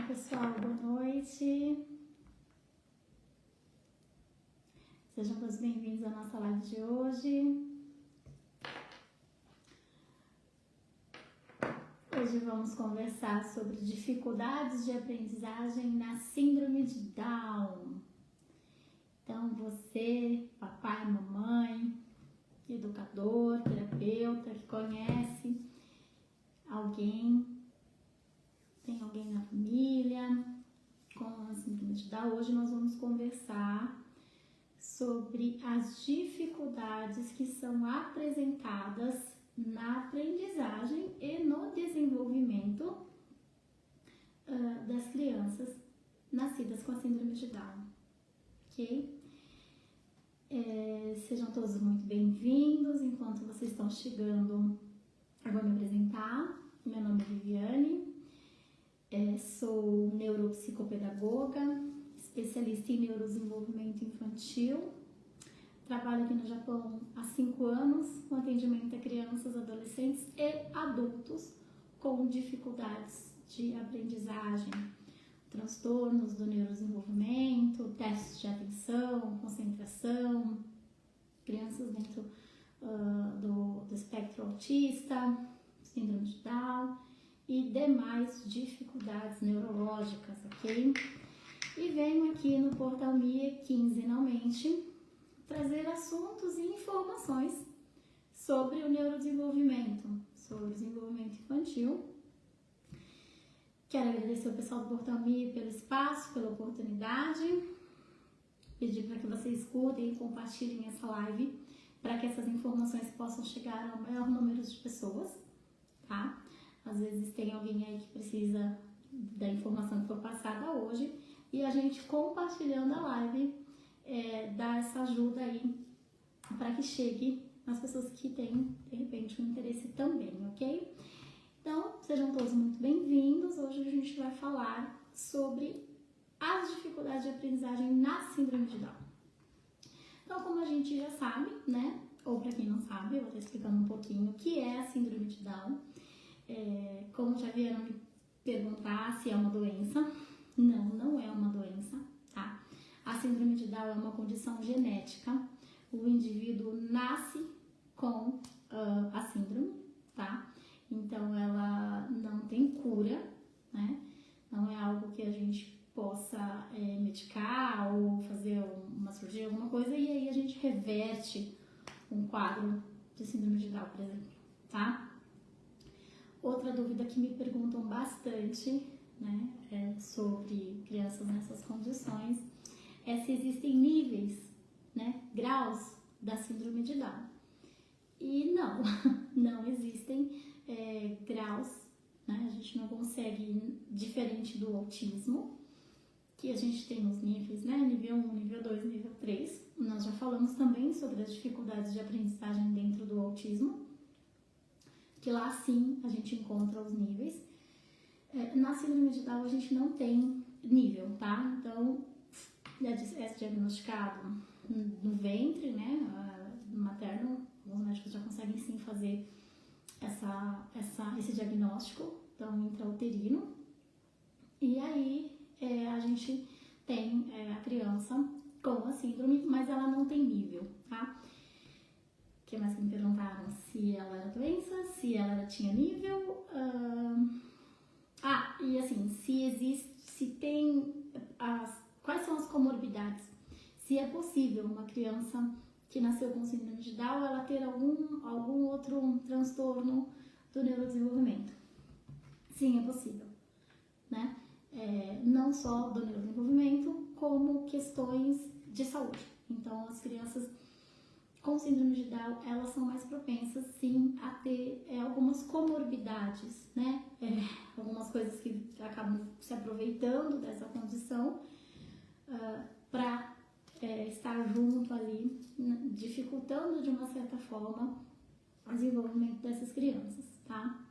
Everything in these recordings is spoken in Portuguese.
pessoal, boa noite. Sejam todos bem-vindos à nossa live de hoje. Hoje vamos conversar sobre dificuldades de aprendizagem na síndrome de Down. Então, você, papai, mamãe, educador, terapeuta, que conhece alguém, tem alguém na família com a síndrome de Down, hoje nós vamos conversar sobre as dificuldades que são apresentadas na aprendizagem e no desenvolvimento das crianças nascidas com a síndrome de Down, ok? Sejam todos muito bem-vindos. Enquanto vocês estão chegando, eu vou me apresentar. Meu nome é Viviane, sou neuropsicopedagoga, especialista em neurodesenvolvimento infantil. Trabalho aqui no Japão há 5 anos com atendimento a crianças, adolescentes e adultos com dificuldades de aprendizagem, transtornos do neurodesenvolvimento, testes de atenção, concentração, crianças dentro do espectro autista, síndrome de Down e demais dificuldades neurológicas, ok? E venho aqui no Portal MIA quinzenalmente trazer assuntos e informações sobre o neurodesenvolvimento, sobre o desenvolvimento infantil. Quero agradecer ao pessoal do Portal MIA pelo espaço, pela oportunidade, pedir para que vocês escutem e compartilhem essa live para que essas informações possam chegar ao maior número de pessoas, tá? Às vezes tem alguém aí que precisa da informação que foi passada hoje e a gente compartilhando a live dá essa ajuda aí para que chegue às pessoas que têm, de repente, um interesse também, ok? Então, sejam todos muito bem-vindos. Hoje a gente vai falar sobre as dificuldades de aprendizagem na síndrome de Down. Então, como a gente já sabe, né? Ou para quem não sabe, eu vou estar explicando um pouquinho o que é a síndrome de Down. Como já vieram me perguntar se é uma doença. Não, não é uma doença, tá? A síndrome de Down é uma condição genética. O indivíduo nasce com a síndrome, tá? Então, ela não tem cura, né? Não é algo que a gente possa medicar ou fazer uma cirurgia, alguma coisa, e aí a gente reverte um quadro de síndrome de Down, por exemplo, tá? Outra dúvida que me perguntam bastante, né, sobre crianças nessas condições, é se existem níveis, né, graus da síndrome de Down. E não, não existem graus, né, a gente não consegue, diferente do autismo, que a gente tem nos níveis, né, nível 1, nível 2, nível 3. Nós já falamos também sobre as dificuldades de aprendizagem dentro do autismo, que lá sim a gente encontra os níveis. Na síndrome de Down a gente não tem nível, tá? Então, é diagnosticado no ventre, né, materno. Os médicos já conseguem sim fazer esse diagnóstico, então intrauterino. E aí a gente tem a criança com a síndrome, mas ela não tem nível, tá? O que mais que me perguntaram? Se ela era doença, se ela tinha nível. E assim, quais são as comorbidades? Se é possível uma criança que nasceu com síndrome de Down, ela ter algum outro transtorno do neurodesenvolvimento. Sim, é possível, né? Não só do neurodesenvolvimento, como questões de saúde. Então, as crianças com síndrome de Down, elas são mais propensas, sim, a ter algumas comorbidades, né? Algumas coisas que acabam se aproveitando dessa condição para estar junto ali, dificultando de uma certa forma o desenvolvimento dessas crianças, tá?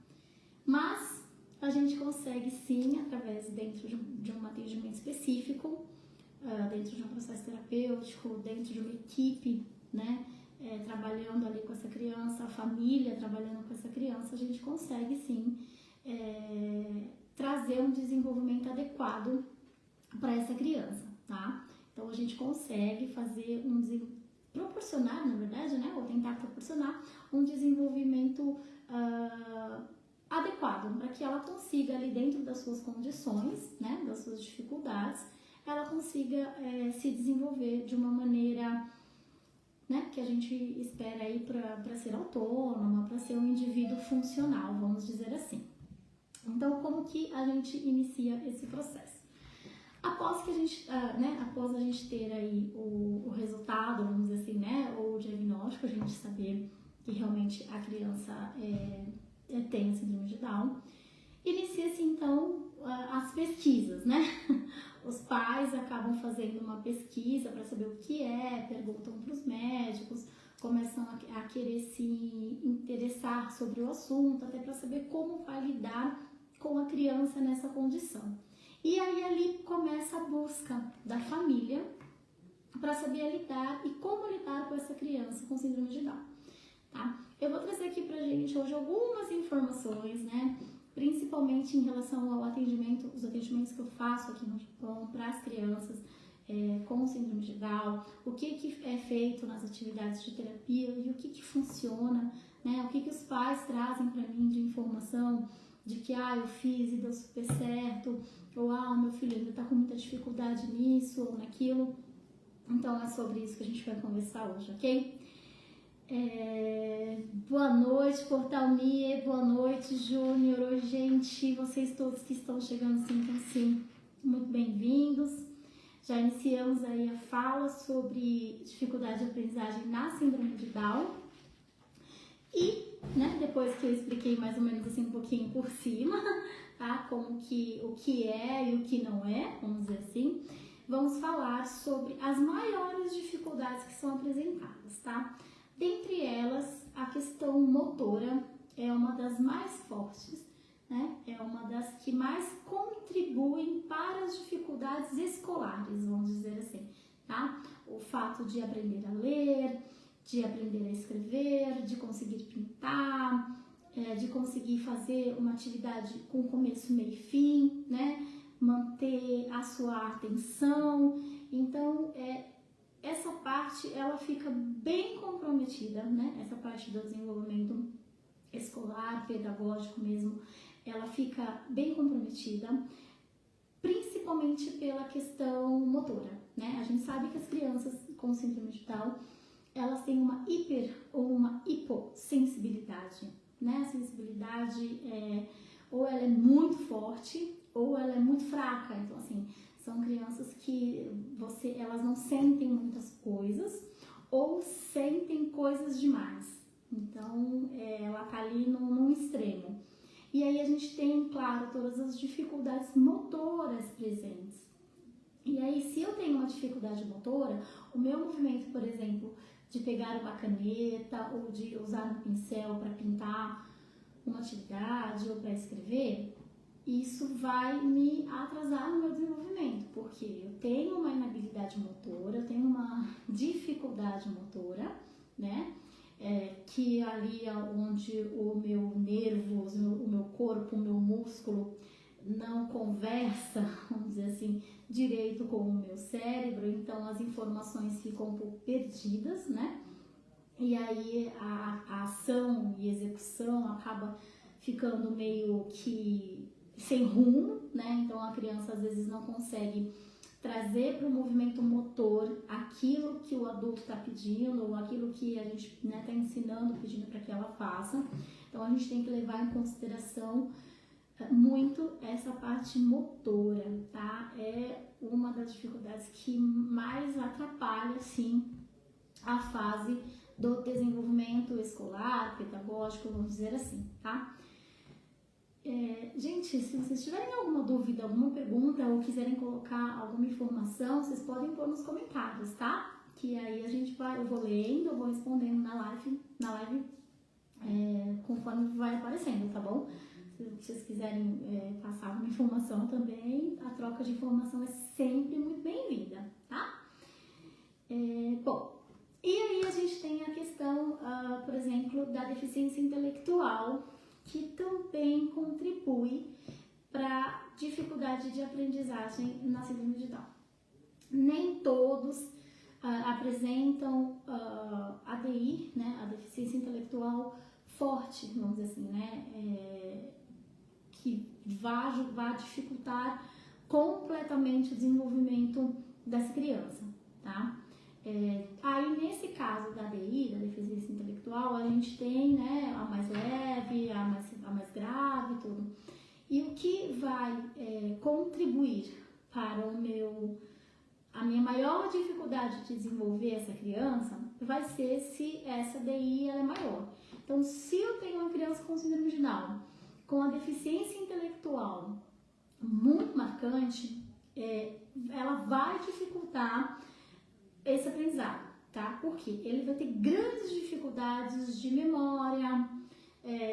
Mas a gente consegue sim, através dentro de um atendimento específico, dentro de um processo terapêutico, dentro de uma equipe, né? Trabalhando ali com essa criança, a família trabalhando com essa criança, a gente consegue sim trazer um desenvolvimento adequado para essa criança, tá? Então a gente consegue fazer proporcionar, na verdade, né? Ou tentar proporcionar um desenvolvimento adequado para que ela consiga ali dentro das suas condições, né? Das suas dificuldades, ela consiga se desenvolver de uma maneira, né, que a gente espera aí para ser autônoma, para ser um indivíduo funcional, vamos dizer assim. Então, como que a gente inicia esse processo? Após que a gente, após a gente ter aí o resultado, vamos dizer assim, né, ou o diagnóstico, a gente saber que realmente a criança tem a síndrome de Down, inicia-se então as pesquisas, né? Os pais acabam fazendo uma pesquisa para saber o que perguntam para os médicos, começam a querer se interessar sobre o assunto, até para saber como vai lidar com a criança nessa condição. E aí ali começa a busca da família para saber lidar e como lidar com essa criança com síndrome de Down, tá? Eu vou trazer aqui pra gente hoje algumas informações, né? Principalmente em relação ao atendimento, os atendimentos que eu faço aqui no Japão para as crianças com síndrome de Down, o que é feito nas atividades de terapia e o que funciona, né? O que os pais trazem para mim de informação de que eu fiz e deu super certo, ou o meu filho ainda está com muita dificuldade nisso ou naquilo. Então é sobre isso que a gente vai conversar hoje, ok? Boa noite, Portal Nie, boa noite, Júnior. Oi, gente, vocês todos que estão chegando, sim, muito bem-vindos. Já iniciamos aí a fala sobre dificuldade de aprendizagem na síndrome de Down. E, né, depois que eu expliquei mais ou menos assim um pouquinho por cima, tá? Como que o que é e o que não é, vamos dizer assim, vamos falar sobre as maiores dificuldades que são apresentadas, tá? Dentre elas, a questão motora é uma das mais fortes, né? É uma das que mais contribuem para as dificuldades escolares, vamos dizer assim, tá? O fato de aprender a ler, de aprender a escrever, de conseguir pintar, de conseguir fazer uma atividade com começo, meio e fim, né? Manter a sua atenção. Então, essa parte, ela fica bem comprometida, né? Essa parte do desenvolvimento escolar, pedagógico mesmo, ela fica bem comprometida, principalmente pela questão motora, né? A gente sabe que as crianças com síndrome de Down, elas têm uma hiper ou uma hipossensibilidade, né? A sensibilidade ou ela é muito forte ou ela é muito fraca. Então, assim, são crianças que elas não sentem muitas coisas ou sentem coisas demais. Então, ela tá ali num extremo. E aí a gente tem, claro, todas as dificuldades motoras presentes. E aí, se eu tenho uma dificuldade motora, o meu movimento, por exemplo, de pegar uma caneta ou de usar um pincel para pintar uma atividade ou para escrever, isso vai me atrasar no meu desenvolvimento, porque eu tenho uma inabilidade motora, eu tenho uma dificuldade motora, né? Que ali onde o meu nervo, o meu corpo, o meu músculo não conversa, vamos dizer assim, direito com o meu cérebro, então as informações ficam um pouco perdidas, né? E aí a ação e execução acaba ficando meio que sem rumo, né? Então a criança às vezes não consegue trazer para o movimento motor aquilo que o adulto está pedindo ou aquilo que a gente está ensinando, pedindo para que ela faça. Então a gente tem que levar em consideração muito essa parte motora, tá? É uma das dificuldades que mais atrapalha, sim, a fase do desenvolvimento escolar, pedagógico, vamos dizer assim, tá? Gente, se vocês tiverem alguma dúvida, alguma pergunta ou quiserem colocar alguma informação, vocês podem pôr nos comentários, tá? Que aí eu vou lendo, eu vou respondendo na live conforme vai aparecendo, tá bom? Se vocês quiserem passar alguma informação também, a troca de informação é sempre muito bem-vinda, tá? Bom, e aí a gente tem a questão, por exemplo, da deficiência intelectual, que também contribui para dificuldade de aprendizagem na síndrome de Down. Nem todos apresentam ADI, né, a deficiência intelectual forte, vamos dizer assim, né, que vá dificultar completamente o desenvolvimento dessa criança, tá? Aí nesse caso da ADI, da deficiência intelectual, a gente tem, né, a mais leve, a mais grave, tudo. E o que vai contribuir para a minha maior dificuldade de desenvolver essa criança vai ser se essa DI ela é maior. Então, se eu tenho uma criança com síndrome de Down, com a deficiência intelectual muito marcante, ela vai dificultar esse aprendizado, tá? Porque ele vai ter grandes dificuldades de memória,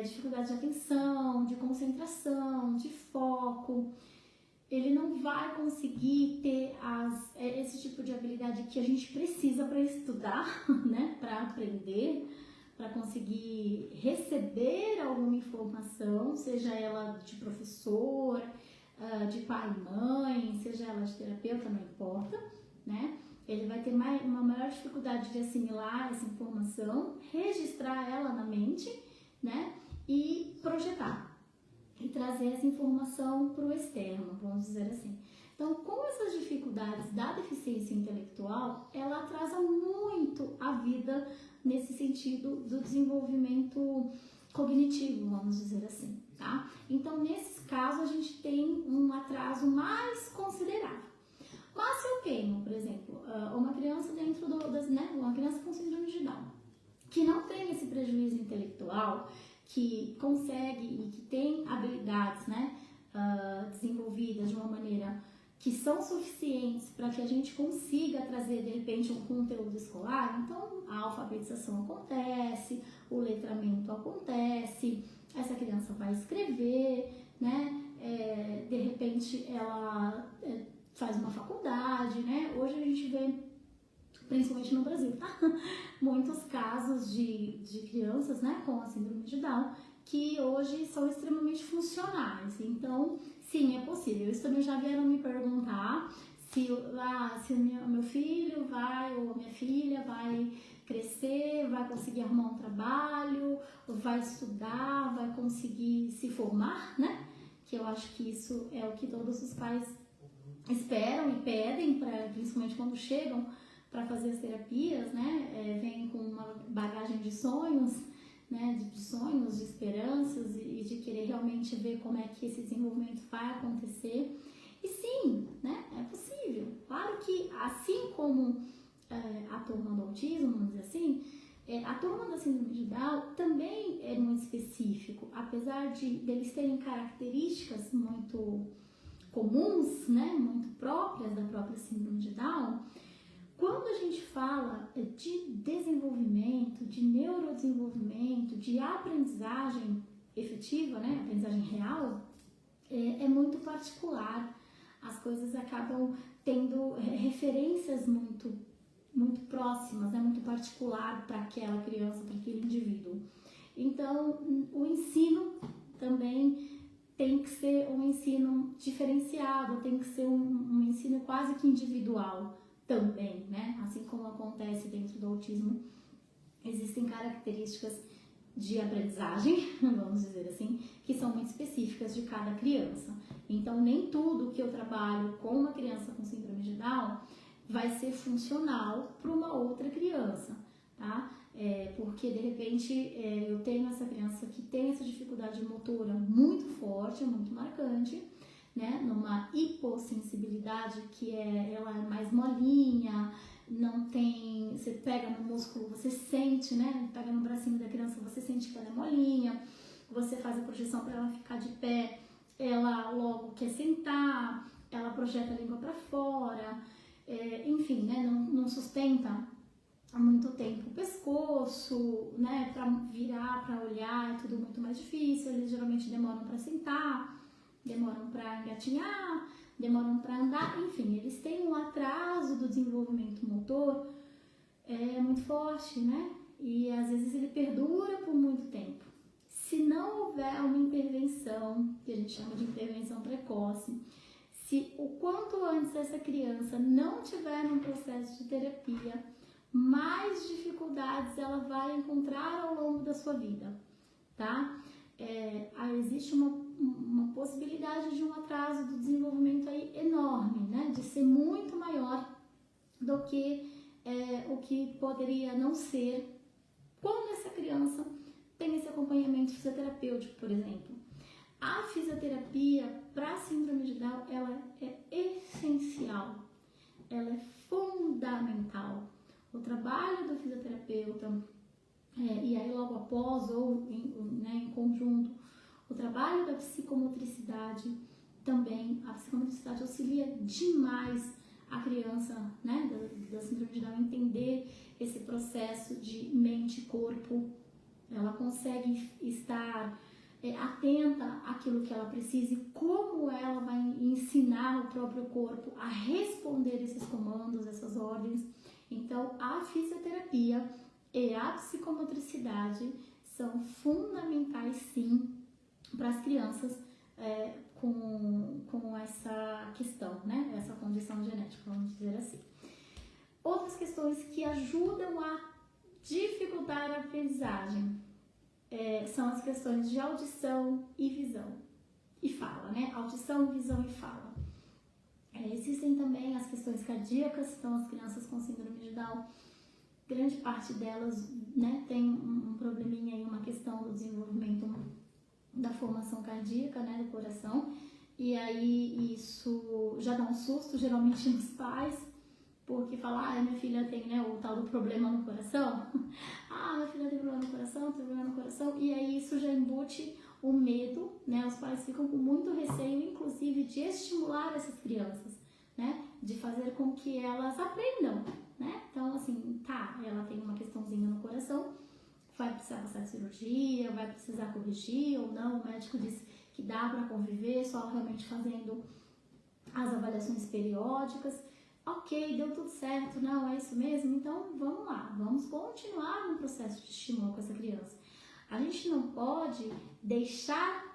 dificuldade de atenção, de concentração, de foco. Ele não vai conseguir ter esse tipo de habilidade que a gente precisa para estudar, né? Para aprender, para conseguir receber alguma informação, seja ela de professor, de pai e mãe, seja ela de terapeuta, não importa, né? Ele vai ter uma maior dificuldade de assimilar essa informação, registrar ela na mente, né? E projetar e trazer essa informação para o externo, vamos dizer assim. Então, com essas dificuldades da deficiência intelectual, ela atrasa muito a vida nesse sentido do desenvolvimento cognitivo, vamos dizer assim, tá? Então, nesses casos, a gente tem um atraso mais considerável. Mas se eu tenho, por exemplo, uma criança dentro uma criança com síndrome de Down, que não tem esse prejuízo intelectual, que consegue e que tem habilidades, né, desenvolvidas de uma maneira que são suficientes para que a gente consiga trazer, de repente, um conteúdo escolar, então a alfabetização acontece, o letramento acontece, essa criança vai escrever, né, de repente ela faz uma faculdade, né, hoje a gente vê, principalmente no Brasil, tá? Muitos casos de crianças, né, com a síndrome de Down, que hoje são extremamente funcionais. Então, sim, é possível. Isso também já vieram me perguntar se o meu filho ou a minha filha vai crescer, vai conseguir arrumar um trabalho, vai estudar, vai conseguir se formar, né? Que eu acho que isso é o que todos os pais esperam e pedem, principalmente quando chegam para fazer as terapias, né, vem com uma bagagem de sonhos, né, de sonhos, de esperanças e de querer realmente ver como é que esse desenvolvimento vai acontecer. E sim, né, é possível. Claro que assim como a turma do autismo, vamos dizer assim, a turma da síndrome de Down também é muito específico, apesar de eles terem características muito comuns, né, muito próprias da própria síndrome de Down. Quando a gente fala de desenvolvimento, de neurodesenvolvimento, de aprendizagem efetiva, né, aprendizagem real, é muito particular. As coisas acabam tendo referências muito próximas, né, muito particular para aquela criança, para aquele indivíduo. Então, o ensino também tem que ser um ensino diferenciado, tem que ser um ensino quase que individual também, né? Assim como acontece dentro do autismo, existem características de aprendizagem, vamos dizer assim, que são muito específicas de cada criança. Então, nem tudo que eu trabalho com uma criança com síndrome de Down vai ser funcional para uma outra criança, tá? Porque, de repente, eu tenho essa criança que tem essa dificuldade motora muito forte, muito marcante, né, numa hipossensibilidade que ela é mais molinha, não tem, você pega no músculo, você sente, né, pega no bracinho da criança, você sente que ela é molinha, você faz a projeção para ela ficar de pé, ela logo quer sentar, ela projeta a língua para fora, enfim, né, não sustenta há muito tempo o pescoço, né, para virar, para olhar, é tudo muito mais difícil, eles geralmente demoram para sentar, demoram para engatinhar, demoram para andar, enfim, eles têm um atraso do desenvolvimento motor muito forte, né? E às vezes ele perdura por muito tempo. Se se não houver uma intervenção, que a gente chama de intervenção precoce, se o quanto antes essa criança não tiver num processo de terapia, mais dificuldades ela vai encontrar ao longo da sua vida, tá? Existe uma possibilidade de um atraso do desenvolvimento aí enorme, né? De ser muito maior do que o que poderia não ser quando essa criança tem esse acompanhamento fisioterapêutico, por exemplo. A fisioterapia para a síndrome de Down, ela é essencial, ela é fundamental. O trabalho do fisioterapeuta, e aí logo após ou em conjunto, o trabalho da psicomotricidade também, a psicomotricidade auxilia demais a criança, né, da síndrome de Down entender esse processo de mente e corpo. Ela consegue estar atenta àquilo que ela precisa e como ela vai ensinar o próprio corpo a responder esses comandos, essas ordens. Então, a fisioterapia e a psicomotricidade são fundamentais, sim, para as crianças com essa questão, né? Essa condição genética, vamos dizer assim. Outras questões que ajudam a dificultar a aprendizagem são as questões de audição e visão e fala, né? Audição, visão e fala. Existem também as questões cardíacas, então as crianças com síndrome de Down, grande parte delas, né, tem um probleminha aí, uma questão do desenvolvimento da formação cardíaca, né, do coração, e aí isso já dá um susto geralmente nos pais, porque fala, minha filha tem, né, o tal do problema no coração, minha filha tem problema no coração, tem problema no coração, e aí isso já embute o medo, né, os pais ficam com muito receio, inclusive, de estimular essas crianças, né, de fazer com que elas aprendam, né, então assim, ela tem uma questãozinha no coração, vai precisar passar de cirurgia, vai precisar corrigir ou não, o médico disse que dá para conviver, só realmente fazendo as avaliações periódicas. Ok, deu tudo certo, não, é isso mesmo? Então, vamos lá, vamos continuar no processo de estímulo com essa criança. A gente não pode deixar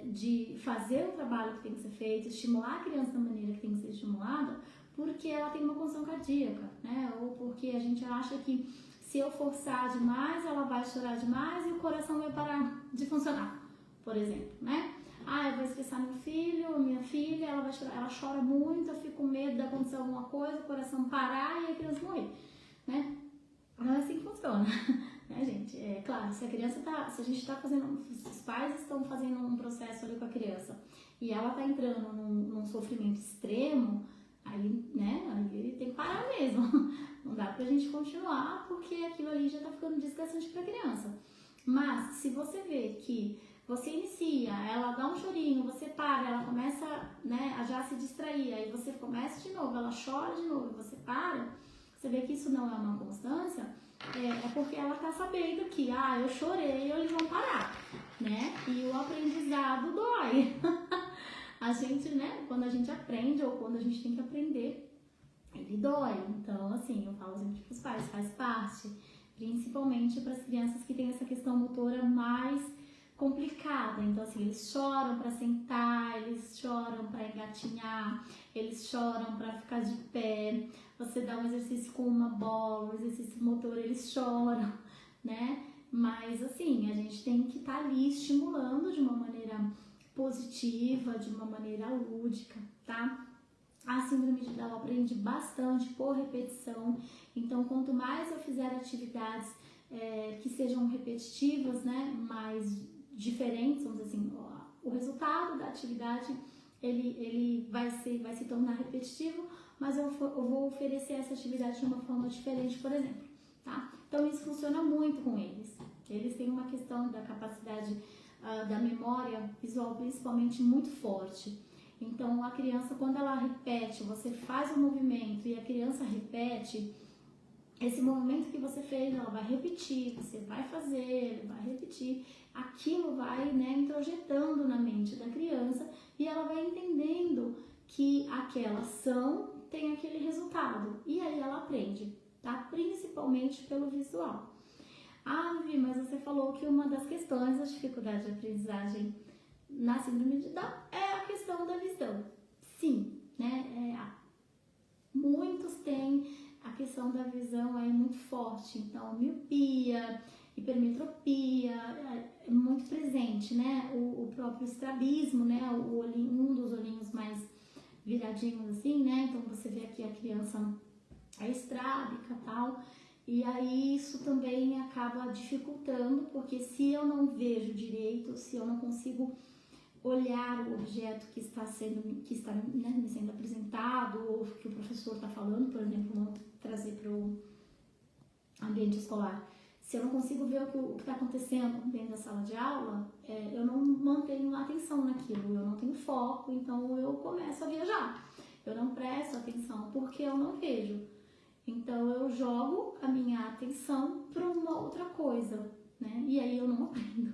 de fazer o trabalho que tem que ser feito, estimular a criança da maneira que tem que ser estimulada, porque ela tem uma função cardíaca, né? Ou porque a gente acha que se eu forçar demais, ela vai chorar demais e o coração vai parar de funcionar, por exemplo, né? Eu vou estressar meu filho, minha filha, ela vai chorar, ela chora muito, eu fico com medo de acontecer alguma coisa, o coração parar e a criança morrer, né? Não é assim que funciona, né, gente? É claro, se a criança se a gente está fazendo, os pais estão fazendo um processo ali com a criança e ela está entrando num sofrimento extremo, aí, né, aí tem que parar mesmo. Não dá pra gente continuar porque aquilo ali já tá ficando desgastante pra criança. Mas, se você vê que você inicia, ela dá um chorinho, você para, ela começa, né, a já se distrair, aí você começa de novo, ela chora de novo, você para, você vê que isso não é uma constância, é porque ela tá sabendo que, eu chorei, eles vão parar, né? E o aprendizado dói. A gente, né, quando a gente aprende ou quando a gente tem que aprender, ele dói. Então, assim, eu falo sempre para os pais, faz parte, principalmente para as crianças que têm essa questão motora mais complicada. Então, assim, eles choram para sentar, eles choram para engatinhar, eles choram para ficar de pé. Você dá um exercício com uma bola, um exercício motor, eles choram, né? Mas, assim, a gente tem que estar ali estimulando de uma maneira positiva, de uma maneira lúdica, tá? A síndrome de Down aprende bastante por repetição, então quanto mais eu fizer atividades que sejam repetitivas, né, mais diferentes, vamos dizer assim, o resultado da atividade ele vai se tornar repetitivo, mas eu vou oferecer essa atividade de uma forma diferente, por exemplo, tá? Então isso funciona muito com eles. Eles têm uma questão da capacidade da memória visual principalmente muito forte. Então, a criança, quando ela repete, você faz o movimento e a criança repete, esse movimento que você fez, ela vai repetir, você vai fazer, vai repetir, aquilo vai, né, introjetando na mente da criança e ela vai entendendo que aquela ação tem aquele resultado e aí ela aprende, tá? Principalmente pelo visual. Ah, Vivi, mas você falou que uma das questões da dificuldade de aprendizagem na síndrome de Down é a questão da visão. Sim, né? Muitos têm a questão da visão aí muito forte, então miopia, hipermetropia, é muito presente, né? O próprio estrabismo, né? O olhinho, um dos olhinhos mais viradinhos assim, né? Então você vê aqui a criança é estrábica e tal, e aí isso também acaba dificultando, porque se eu não vejo direito, se eu não consigo olhar o objeto que está né, me sendo apresentado, ou que o professor está falando, por exemplo, vamos trazer para o ambiente escolar. Se eu não consigo ver o que está acontecendo dentro da sala de aula, eu não mantenho atenção naquilo, eu não tenho foco, então eu começo a viajar. Eu não presto atenção porque eu não vejo. Então eu jogo a minha atenção para uma outra coisa, né? E aí eu não aprendo.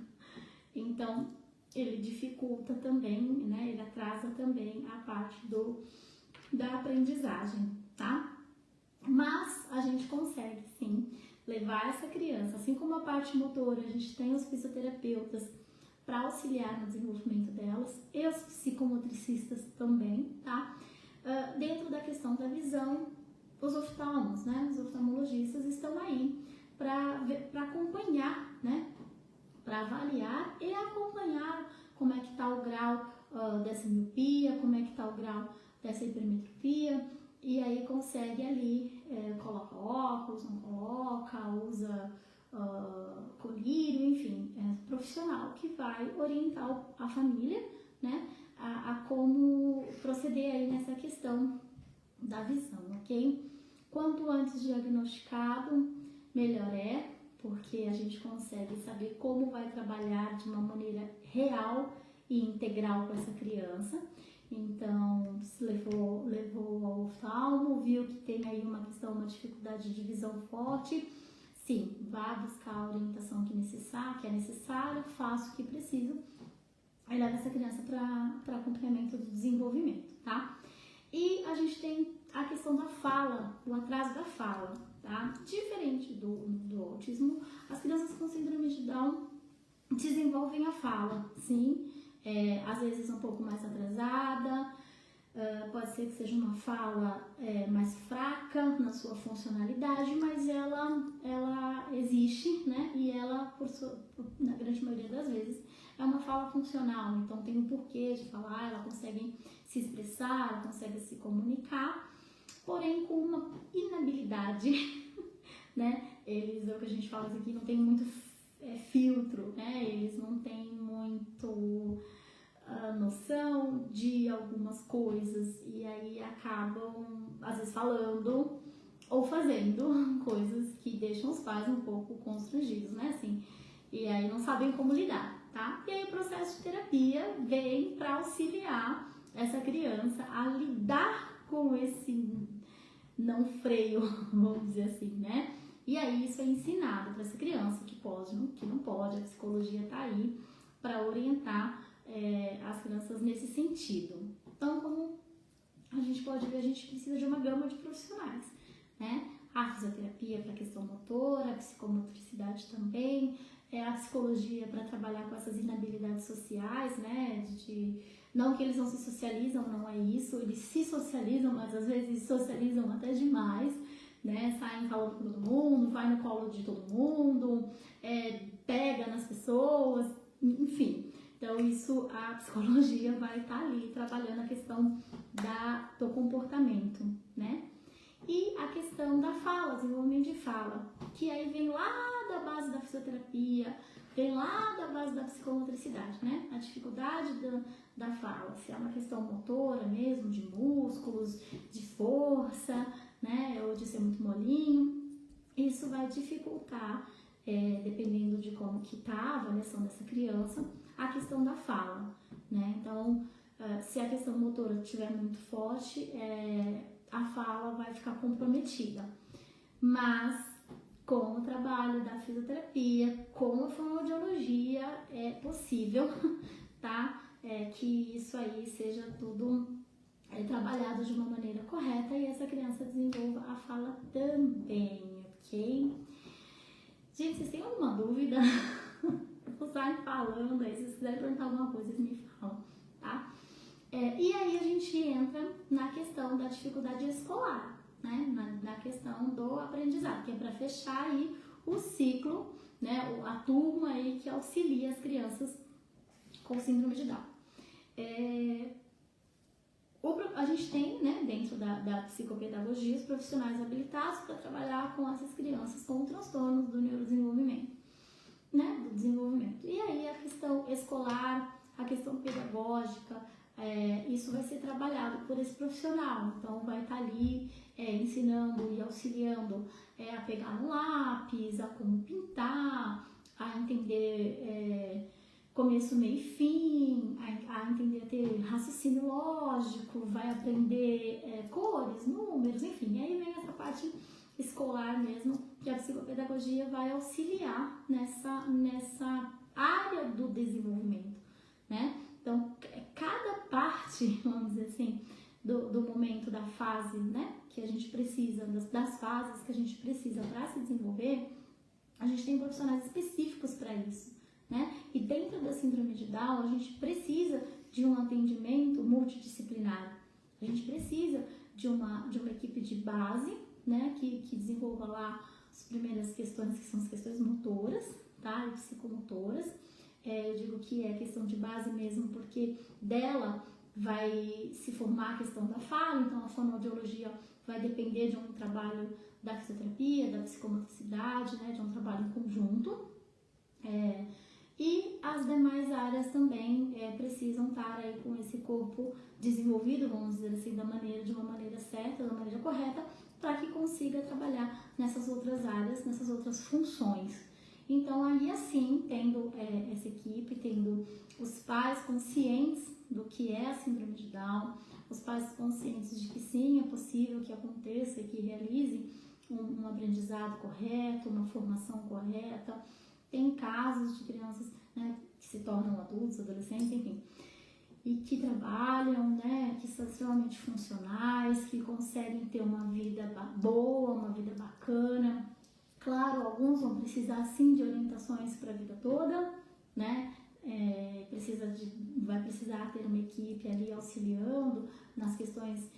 Então ele dificulta também, né? Ele atrasa também a parte da aprendizagem, tá? Mas a gente consegue sim levar essa criança, assim como a parte motora, a gente tem os fisioterapeutas para auxiliar no desenvolvimento delas, e os psicomotricistas também, tá? Dentro da questão da visão, os oftalmos, né? Os oftalmologistas estão aí para acompanhar, né? Para avaliar e acompanhar como é que está o grau dessa miopia, como é que está o grau dessa hipermetropia, e aí consegue ali, coloca óculos, não coloca, usa colírio, enfim, profissional que vai orientar a família, né, a como proceder aí nessa questão da visão, ok? Quanto antes diagnosticado, melhor é, porque a gente consegue saber como vai trabalhar de uma maneira real e integral com essa criança. Então, se levou ao oftalmo, viu que tem aí uma questão, uma dificuldade de visão forte, sim, vá buscar a orientação que é necessária, faça o que precisa e leva essa criança para acompanhamento do desenvolvimento, tá? E a gente tem a questão da fala, o atraso da fala, tá? Diferente do autismo, as crianças com síndrome de Down desenvolvem a fala, sim, às vezes um pouco mais atrasada, pode ser que seja uma fala mais fraca na sua funcionalidade, mas ela existe, né? E ela, na grande maioria das vezes, é uma fala funcional, então tem um porquê de falar, ela consegue se expressar, ela consegue se comunicar, porém com uma inabilidade, né? Eles, é o que a gente fala aqui, não tem muito filtro, né? Eles não têm muito noção de algumas coisas e aí acabam, às vezes, falando ou fazendo coisas que deixam os pais um pouco constrangidos, né? Assim, e aí não sabem como lidar, tá? E aí o processo de terapia vem para auxiliar essa criança a lidar com esse não freio, vamos dizer assim, né? E aí isso é ensinado para essa criança que pode, que não pode, a psicologia tá aí para orientar as crianças nesse sentido. Então, como a gente pode ver, a gente precisa de uma gama de profissionais, né? A fisioterapia para a questão motora, a psicomotricidade também, a psicologia para trabalhar com essas inabilidades sociais, né? Não que eles não se socializam, não é isso, eles se socializam, mas às vezes socializam até demais, né? Saem falando com todo mundo, vai no colo de todo mundo, pega nas pessoas, enfim. Então, isso, a psicologia vai estar ali trabalhando a questão do comportamento, né? E a questão da fala, desenvolvimento de fala, que aí vem lá da base da fisioterapia, vem lá da base da psicomotricidade, né? A dificuldade da fala, se é uma questão motora mesmo, de músculos, de força, né? Ou de ser muito molinho, isso vai dificultar, dependendo de como que tá a avaliação dessa criança, a questão da fala, né? Então, se a questão motora estiver muito forte, a fala vai ficar comprometida. Mas, com o trabalho da fisioterapia, com a fonoaudiologia, é possível, tá? Que isso aí seja tudo trabalhado de uma maneira correta e essa criança desenvolva a fala também, ok? Gente, vocês têm alguma dúvida? Vou sair falando aí, se vocês quiserem perguntar alguma coisa, vocês me falam, tá? E aí a gente entra na questão da dificuldade escolar, né? Na questão do aprendizado, que é para fechar aí o ciclo, né? A turma aí que auxilia as crianças com síndrome de Down. A gente tem, né, dentro da psicopedagogia, os profissionais habilitados para trabalhar com essas crianças com transtornos do neurodesenvolvimento, né, do desenvolvimento. E aí a questão escolar, a questão pedagógica, isso vai ser trabalhado por esse profissional. Então vai estar ali ensinando e auxiliando a pegar um lápis, a como pintar, a entender começo, meio e fim, a entender a ter raciocínio lógico, vai aprender cores, números, enfim. Aí vem essa parte escolar mesmo, que a psicopedagogia vai auxiliar nessa área do desenvolvimento, né? Então, cada parte, vamos dizer assim, do momento da fase, né, que a gente precisa, das fases que a gente precisa para se desenvolver, a gente tem profissionais específicos para isso, né? E dentro da síndrome de Down, a gente precisa de um atendimento multidisciplinar. A gente precisa de uma equipe de base, né, que desenvolva lá as primeiras questões, que são as questões motoras, tá? E psicomotoras. Eu digo que é questão de base mesmo, porque dela vai se formar a questão da fala, então a fonoaudiologia vai depender de um trabalho da fisioterapia, da psicomotricidade, né, de um trabalho em conjunto. E as demais áreas também precisam estar aí com esse corpo desenvolvido, vamos dizer assim, de uma maneira certa, da maneira correta, para que consiga trabalhar nessas outras áreas, nessas outras funções. Então, aí assim, tendo essa equipe, tendo os pais conscientes do que é a síndrome de Down, os pais conscientes de que sim, é possível que aconteça, que realize um aprendizado correto, uma formação correta. Tem casos de crianças, né, que se tornam adultos, adolescentes, enfim, e que trabalham, né, que são extremamente funcionais, que conseguem ter uma vida boa, uma vida bacana. Claro, alguns vão precisar sim de orientações para a vida toda, né? Vai precisar ter uma equipe ali auxiliando nas questões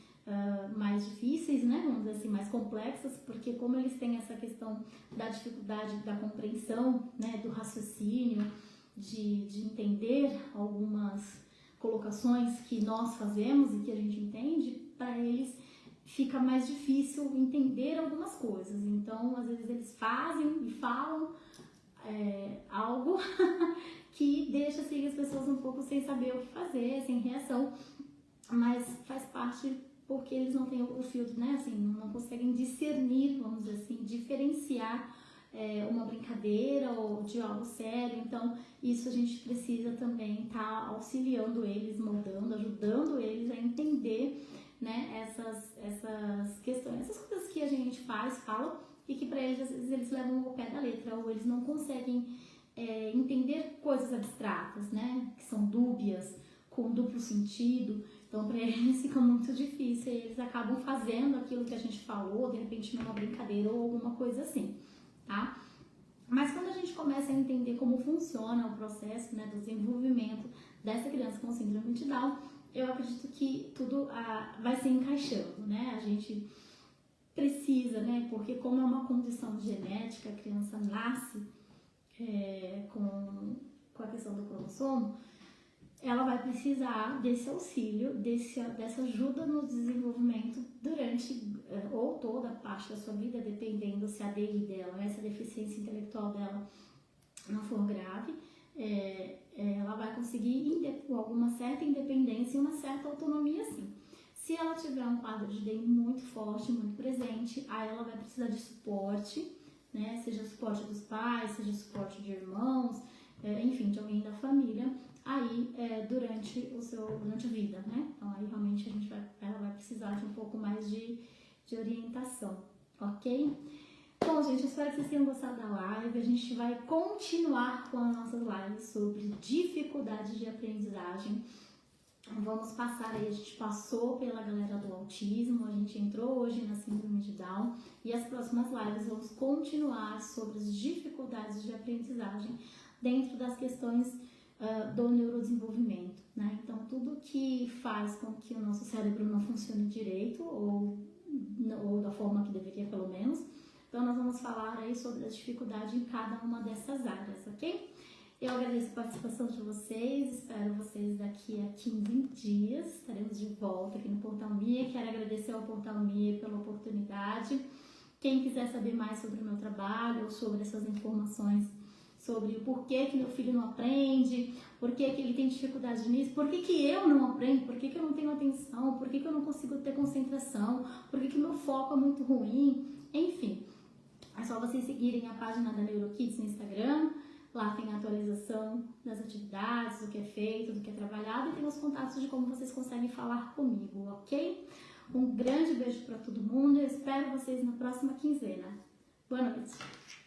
mais difíceis, né? Vamos dizer assim, mais complexas, porque como eles têm essa questão da dificuldade da compreensão, né, do raciocínio, de entender algumas colocações que nós fazemos e que a gente entende, para eles fica mais difícil entender algumas coisas. Então, às vezes eles fazem e falam algo que deixa assim, as pessoas um pouco sem saber o que fazer, sem reação, mas faz parte porque eles não têm o filtro, né? Assim, não conseguem discernir, vamos dizer assim, diferenciar uma brincadeira ou de algo sério. Então, isso a gente precisa também estar auxiliando eles, moldando, ajudando eles a entender, né, essas questões, essas coisas que a gente fala e que para eles, às vezes, eles levam ao pé da letra, ou eles não conseguem entender coisas abstratas, né, que são dúbias, com duplo sentido. Então, para eles fica muito difícil e eles acabam fazendo aquilo que a gente falou, de repente numa brincadeira ou alguma coisa assim, tá? Mas quando a gente começa a entender como funciona o processo, né, do desenvolvimento dessa criança com síndrome de Down, eu acredito que tudo vai se encaixando, né? A gente precisa, né? Porque como é uma condição genética, a criança nasce com a questão do cromossomo, ela vai precisar desse auxílio, dessa ajuda no desenvolvimento durante ou toda a parte da sua vida, dependendo se a DI dela, essa deficiência intelectual dela não for grave, ela vai conseguir alguma certa independência e uma certa autonomia, sim. Se ela tiver um quadro de DI muito forte, muito presente, aí ela vai precisar de suporte, né? Seja suporte dos pais, seja suporte de irmãos, enfim, de alguém da família, aí durante a vida, né? Então aí realmente ela vai precisar de um pouco mais de orientação, ok? Bom, gente, eu espero que vocês tenham gostado da live. A gente vai continuar com as nossas lives sobre dificuldade de aprendizagem. Vamos passar aí, a gente passou pela galera do autismo, a gente entrou hoje na síndrome de Down e as próximas lives vamos continuar sobre as dificuldades de aprendizagem dentro das questões do neurodesenvolvimento, né? Então, tudo que faz com que o nosso cérebro não funcione direito ou da forma que deveria, pelo menos. Então, nós vamos falar aí sobre as dificuldades em cada uma dessas áreas, ok? Eu agradeço a participação de vocês, espero vocês daqui a 15 dias, estaremos de volta aqui no Portal Mia. Quero agradecer ao Portal Mia pela oportunidade. Quem quiser saber mais sobre o meu trabalho ou sobre essas informações, sobre o porquê que meu filho não aprende, porquê que ele tem dificuldade nisso, porquê que eu não aprendo, porquê que eu não tenho atenção, porquê que eu não consigo ter concentração, porquê que meu foco é muito ruim, enfim. É só vocês seguirem a página da NeuroKids no Instagram. Lá tem a atualização das atividades, do que é feito, do que é trabalhado e tem os contatos de como vocês conseguem falar comigo, ok? Um grande beijo para todo mundo e eu espero vocês na próxima quinzena. Boa noite!